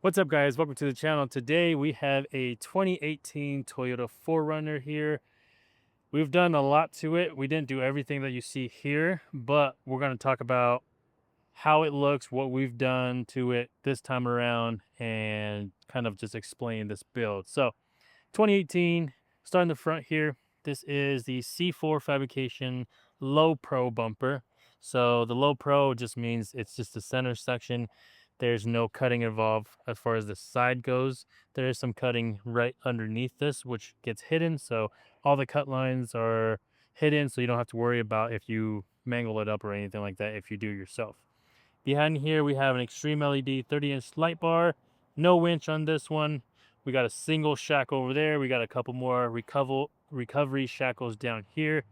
What's up, guys? Welcome to the channel. Today we have a 2018 Toyota 4Runner here. We've done a lot to it. We didn't do everything that you see here, but we're going to talk about how it looks, what we've done to it this time around, and kind of just explain this build. So 2018, starting the front here, this is the C4 Fabrication Low Pro Bumper. So the Low Pro just means it's just the center section. There's no cutting involved as far as the side goes. There is some cutting right underneath this, which gets hidden. So all the cut lines are hidden, so you don't have to worry about if you mangle it up or anything like that if you do yourself. Behind here, we have an extreme LED 30-inch light bar. No winch on this one. We got a single shackle over there. We got a couple more recovery shackles down here.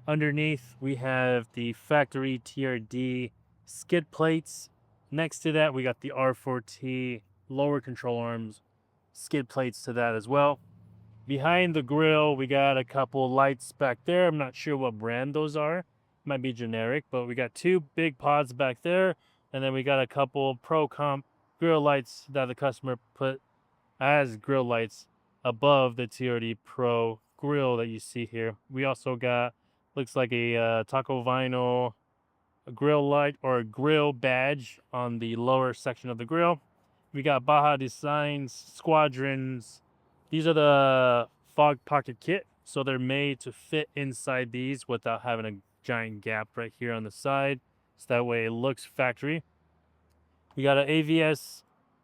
Underneath, we have the factory TRD skid plates. Next to that, we got the R4T lower control arms skid plates to that as well. Behind the grill, we got a couple lights back there. I'm not sure what brand those are. Might be generic, but we got two big pods back there. And then we got a couple Pro Comp grill lights that the customer put as grill lights above the TRD Pro grill that you see here. We also got, looks like a taco vinyl a grill light or a grill badge on the lower section of the grill. We got Baja Designs Squadrons. These are the fog pocket kit, so they're made to fit inside these without having a giant gap right here on the side, so that way it looks factory. We got an AVS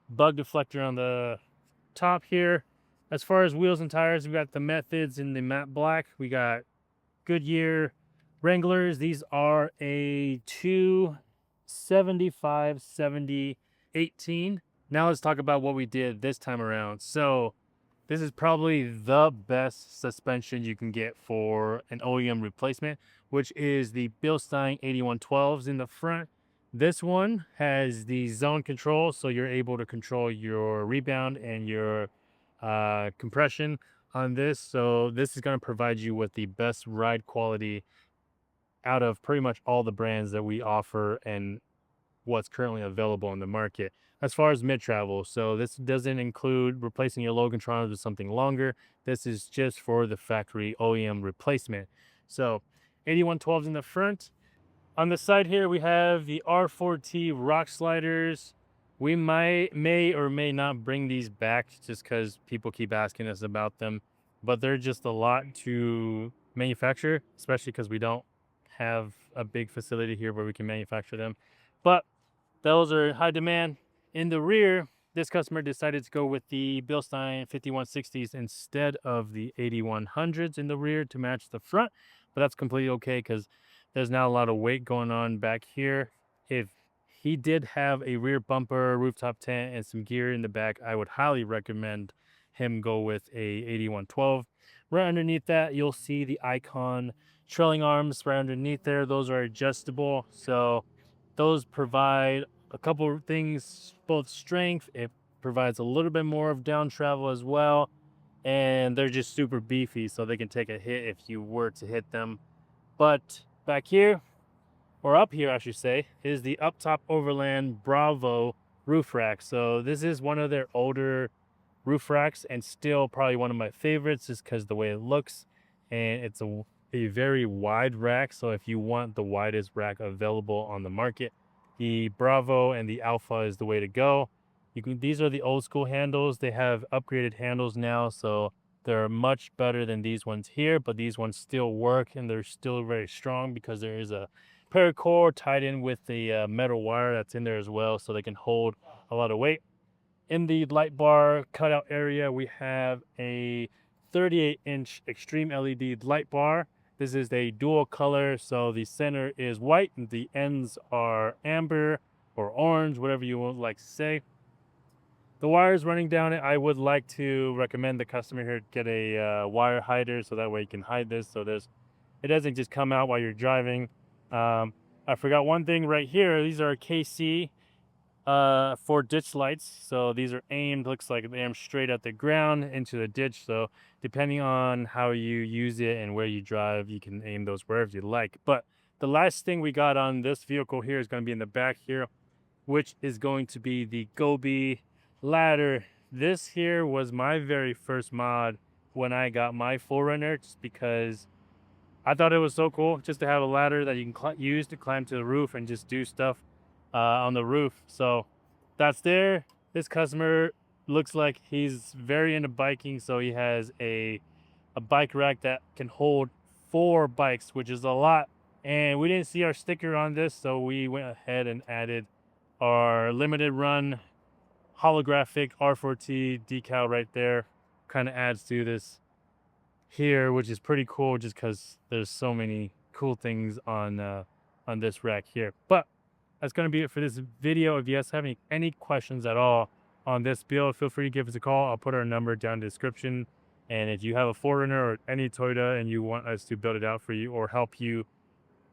bug deflector on the top here. As far as wheels and tires, we got the Methods in the matte black. We got Goodyear Wranglers. These are a 275 70 18. Now let's talk about what we did this time around. So this is probably the best suspension you can get for an OEM replacement, which is the Bilstein 8112s in the front. This one has the zone control, so you're able to control your rebound and your compression on this. So this is going to provide you with the best ride quality out of pretty much all the brands that we offer and what's currently available in the market. As far as mid-travel, so this doesn't include replacing your Logantrons with something longer. This is just for the factory OEM replacement. So 8112s in the front. On the side here, we have the R4T Rock Sliders. We may or may not bring these back just because people keep asking us about them, but they're just a lot to manufacture, especially because we don't have a big facility here where we can manufacture them. But those are high demand. In the rear, this customer decided to go with the Bilstein 5160s instead of the 8100s in the rear to match the front, but that's completely okay because there's not a lot of weight going on back here. If he did have a rear bumper, rooftop tent, and some gear in the back, I would highly recommend him go with a 8112. Right underneath that, you'll see the Icon trailing arms right underneath there. Those are adjustable, so those provide a couple of things, both strength. It provides a little bit more of down travel as well, and they're just super beefy, so they can take a hit if you were to hit them. But back here, or up here I should say, is the UpTOP Overland Bravo roof rack. So this is one of their older roof racks and still probably one of my favorites just because the way it looks, and it's a very wide rack. So if you want the widest rack available on the market, the Bravo and the Alpha is the way to go. These are the old school handles. They have upgraded handles now, so they're much better than these ones here, but these ones still work and they're still very strong because there is a paracord tied in with the metal wire that's in there as well, so they can hold a lot of weight. In the light bar cutout area, we have a 38-inch extreme LED light bar. This is a dual color, so the center is white and the ends are amber or orange, whatever you would like to say. The wires running down it, I would like to recommend the customer here get a wire hider so that way you can hide this so it doesn't just come out while you're driving. I forgot one thing right here. These are KC for ditch lights, so these are aimed, looks like they're aimed straight at the ground into the ditch, so depending on how you use it and where you drive, you can aim those wherever you like. But the last thing we got on this vehicle here is going to be in the back here, which is going to be the Gobi ladder. This here was my very first mod when I got my 4Runner, just because I thought it was so cool just to have a ladder that you can use to climb to the roof and just do stuff on the roof. So that's there. This customer looks like he's very into biking, so he has a bike rack that can hold 4 bikes, which is a lot. And we didn't see our sticker on this, so we went ahead and added our limited run holographic R4T decal right there. Kind of adds to this here, which is pretty cool just because there's so many cool things on this rack here. But that's going to be it for this video. If you guys have any questions at all on this build, feel free to give us a call. I'll put our number down in the description. And if you have a 4Runner or any Toyota and you want us to build it out for you or help you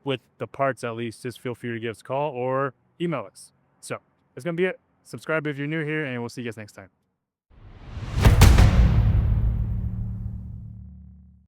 with the parts at least, just feel free to give us a call or email us. So that's going to be it. Subscribe if you're new here, and we'll see you guys next time.